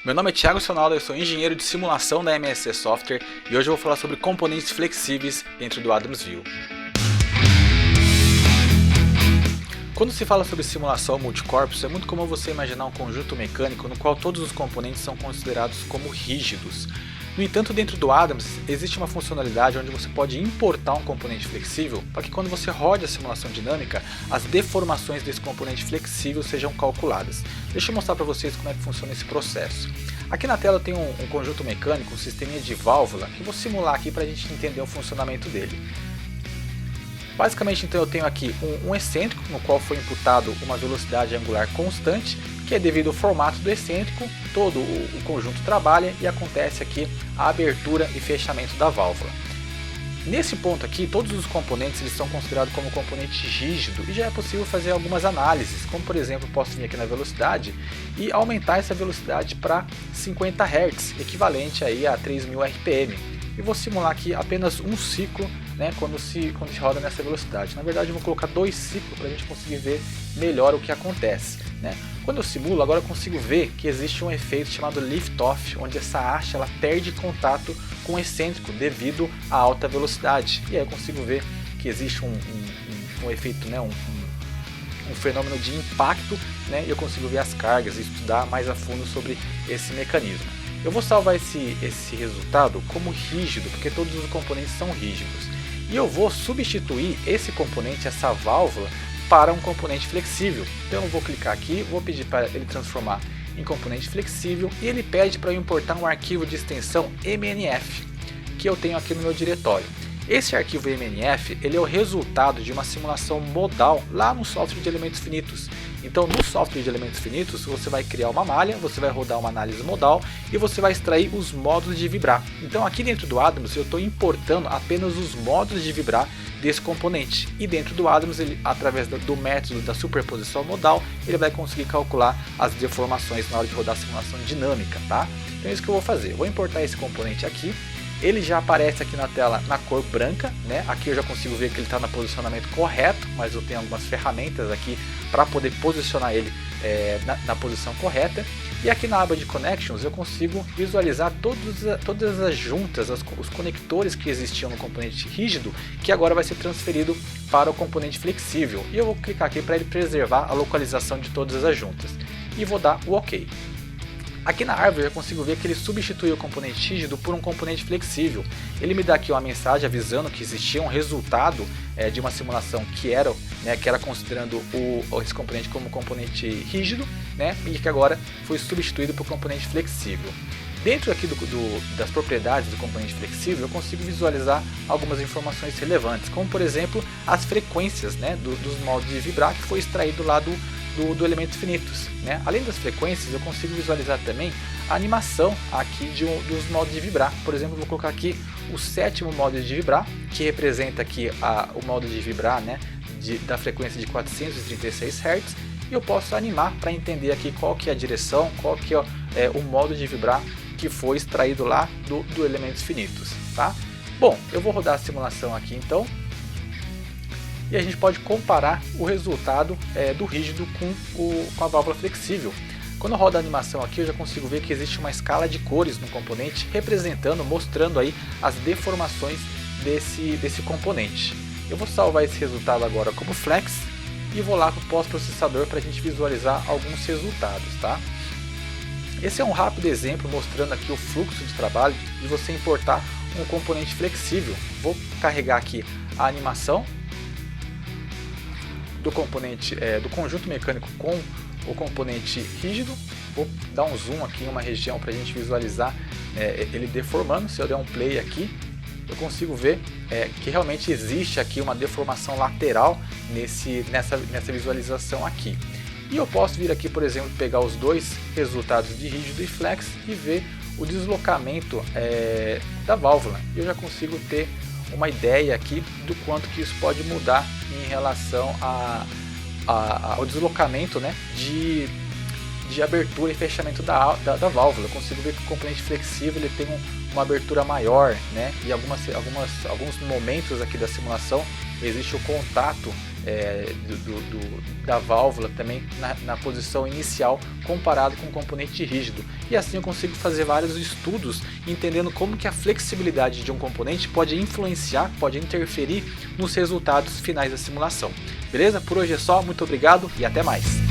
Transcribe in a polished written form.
Meu nome é Thiago Sonaldo, eu sou engenheiro de simulação da MSC Software e hoje eu vou falar sobre componentes flexíveis dentro do Adams View. Quando se fala sobre simulação multicorpos, é muito comum você imaginar um conjunto mecânico no qual todos os componentes são considerados como rígidos. No entanto, dentro do Adams existe uma funcionalidade onde você pode importar um componente flexível para que quando você rode a simulação dinâmica, as deformações desse componente flexível sejam calculadas. Deixa eu mostrar para vocês como é que funciona esse processo. Aqui na tela eu tenho um conjunto mecânico, um sisteminha de válvula, que eu vou simular aqui para a gente entender o funcionamento dele. Basicamente, então, eu tenho aqui um excêntrico, no qual foi imputado uma velocidade angular constante, que é devido ao formato do excêntrico, todo o conjunto trabalha e acontece aqui a abertura e fechamento da válvula. Nesse ponto aqui, todos os componentes eles são considerados como componente rígido e já é possível fazer algumas análises, como por exemplo, posso vir aqui na velocidade e aumentar essa velocidade para 50 Hz, equivalente aí a 3.000 RPM. E vou simular aqui apenas um ciclo, né, quando se roda nessa velocidade. Na verdade eu vou colocar 2 ciclos para a gente conseguir ver melhor o que acontece, né? Quando eu simulo, agora eu consigo ver que existe um efeito chamado lift-off, onde essa haste ela perde contato com o excêntrico devido à alta velocidade. E aí eu consigo ver que existe um efeito, né, um fenômeno de impacto, né, e eu consigo ver as cargas e estudar mais a fundo sobre esse mecanismo. Eu vou salvar esse resultado como rígido, porque todos os componentes são rígidos. E eu vou substituir esse componente, essa válvula, para um componente flexível. Então eu vou clicar aqui, vou pedir para ele transformar em componente flexível e ele pede para eu importar um arquivo de extensão MNF, que eu tenho aqui no meu diretório. Esse arquivo MNF ele é o resultado de uma simulação modal lá no software de elementos finitos. Então no software de elementos finitos você vai criar uma malha, você vai rodar uma análise modal e você vai extrair os modos de vibrar. Então aqui dentro do Adams eu estou importando apenas os modos de vibrar desse componente. E dentro do Adams, ele, através do método da superposição modal, ele vai conseguir calcular as deformações na hora de rodar a simulação dinâmica, tá? Então é isso que eu vou fazer. Eu vou importar esse componente aqui. Ele já aparece aqui na tela na cor branca, né? Aqui eu já consigo ver que ele está no posicionamento correto, mas eu tenho algumas ferramentas aqui para poder posicionar ele na posição correta. E aqui na aba de Connections eu consigo visualizar todas as juntas, os conectores que existiam no componente rígido, que agora vai ser transferido para o componente flexível. E eu vou clicar aqui para ele preservar a localização de todas as juntas. E vou dar o OK. Aqui na árvore eu consigo ver que ele substituiu o componente rígido por um componente flexível. Ele me dá aqui uma mensagem avisando que existia um resultado de uma simulação que era considerando esse componente como componente rígido, né, e que agora foi substituído por componente flexível. Dentro aqui das propriedades do componente flexível eu consigo visualizar algumas informações relevantes, como por exemplo as frequências, né, dos modos de vibrar que foi extraído lá do elementos finitos, né? Além das frequências, eu consigo visualizar também a animação aqui dos modos de vibrar. Por exemplo, eu vou colocar aqui o 7º modo de vibrar, que representa aqui o modo de vibrar, né, da frequência de 436 Hz, e eu posso animar para entender aqui qual que é a direção, qual que é o modo de vibrar que foi extraído lá do elementos finitos, tá? Bom, eu vou rodar a simulação aqui então. E a gente pode comparar o resultado do rígido com a válvula flexível. Quando eu rodo a animação aqui, eu já consigo ver que existe uma escala de cores no componente, mostrando aí as deformações desse componente. Eu vou salvar esse resultado agora como flex e vou lá para o pós-processador para a gente visualizar alguns resultados, tá? Esse é um rápido exemplo mostrando aqui o fluxo de trabalho de você importar um componente flexível. Vou carregar aqui a animação do componente do conjunto mecânico com o componente rígido. Vou dar um zoom aqui em uma região para a gente visualizar ele deformando. Se eu der um play aqui, eu consigo ver que realmente existe aqui uma deformação lateral nessa visualização aqui. E eu posso vir aqui, por exemplo, pegar os dois resultados de rígido e flex e ver o deslocamento da válvula. Eu já consigo ter uma ideia aqui do quanto que isso pode mudar em relação ao deslocamento, né, de abertura e fechamento da válvula. Eu consigo ver que o componente flexível ele tem uma abertura maior, né, e alguns momentos aqui da simulação existe o contato da válvula também na posição inicial comparado com o componente rígido, e assim eu consigo fazer vários estudos entendendo como que a flexibilidade de um componente pode influenciar, pode interferir nos resultados finais da simulação. Beleza? Por hoje é só, muito obrigado e até mais!